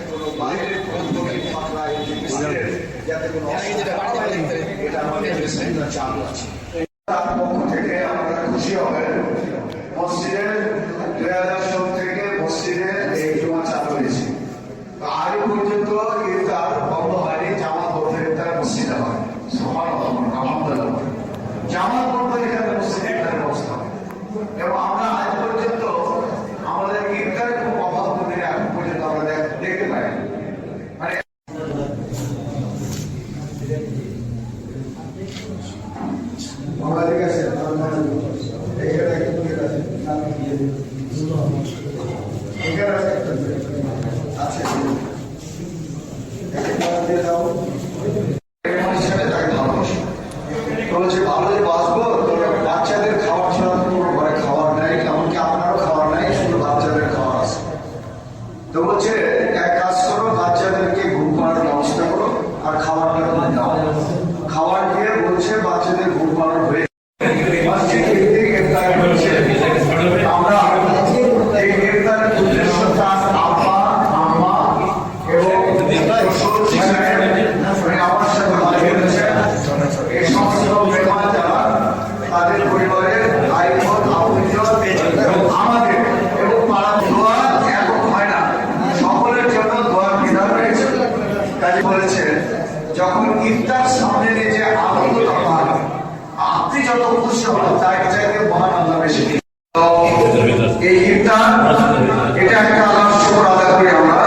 কোনো বাইরের যাতে কোনো এটা আমাদের চালু আছে। তার পক্ষ থেকে আপনারা খুশি হবেন, মসজিদের 2000 থেকে মসজিদে এই জমা চালু হয়েছে। আগে পর্যন্ত ইফতার বন্ধ হয়নি, জামাত বন্ধ ইফতার মসজিদে হয়। আলহামদুলিল্লাহ, জামাত বন্ধ এখানে মসজিদে ইফতারের ব্যবস্থা হয়। এবং আমরা আজ পর্যন্ত আমাদের ইফতারের খুব অভাব করে এখন পর্যন্ত আমরা দেখতে পাই। মানে ঠিক আছে, বাচ্চাদের খাবার ছাড়া কোনো ঘরে খাবার নাই, এমনকি আপনারও খাবার নাই, শুধু বাচ্চাদের খাবার আছে। তো বলছে এক কাজ করো, বাচ্চাদেরকে ঘুম পাড়ার ব্যবস্থা করো আর খাবারটা দাও। খাবার দিয়ে বলছে বাচ্চাদের ঘুম পাড়ানো হয়ে আমরা এই গ্রেফতারের উদ্দেশ্যটা আব্বা আম্মা এবং আমার সাথে এই সমস্ত মেহমান যারা তাদের পরিবারের আইন আমাদের এবং পাড়া দোয়া একক হয় না, সকলের জন্য দোয়ার বিধান রয়েছে। কাজে বলেছে যখন ইফতার সামনে নিয়ে যে আনন্দটা পান, আপনি যত খুশি হন তার চাইতে মহান আল্লাহ বেশি। এই ইফতার এটা একটা আল্লাহর শুকর আদায় করি আমরা,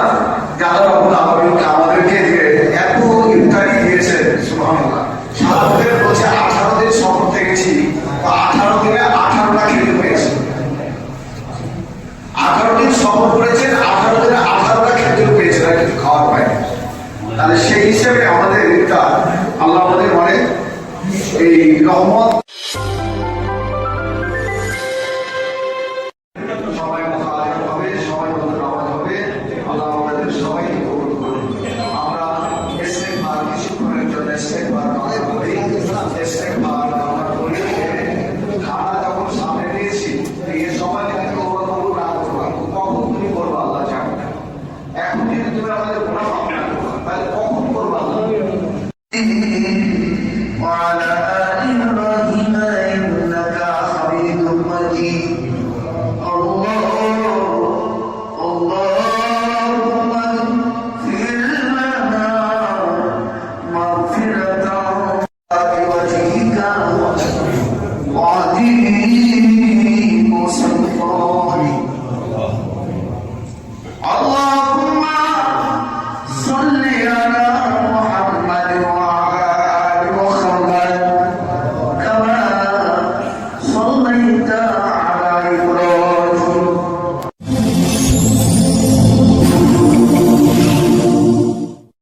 যে আল্লাহ রাব্বুল আলামিন আমাদেরকে যে এত ইফতারি দিয়েছে। সুবহানাল্লাহ, সাধারণত বলছে 18 দিন সফর থেকেছি, 18 দিনে 18টা খেতে পেয়েছি। 18 দিন সফর করেছেন, 18 দিনে 18টা খেতে পেয়েছেন, আর কিছু খাওয়ার পায়নি। তাহলে সেই হিসেবে আমাদের ইফতার আল্লাহ আমাদের মানে এই রহমত সবাই হবে, সবাই মতো নামাজ হবে। আল্লাহ আমাদের সবাইকে কবুল করুন। আমরা ইস্তেগফার কিছুক্ষণের জন্য ইস্তেগফার করি। ইস্তেগফার আমরা করি, খানা যখন সামনে নিয়েছি এই সময় যদি তোমরা কবুল না করবা, কখন তুমি করবো আল্লাহ জানে। এখন যদি তুমি আমাদের গুনাহ মাফ না করো তাহলে কখন করবো আল্লাহ।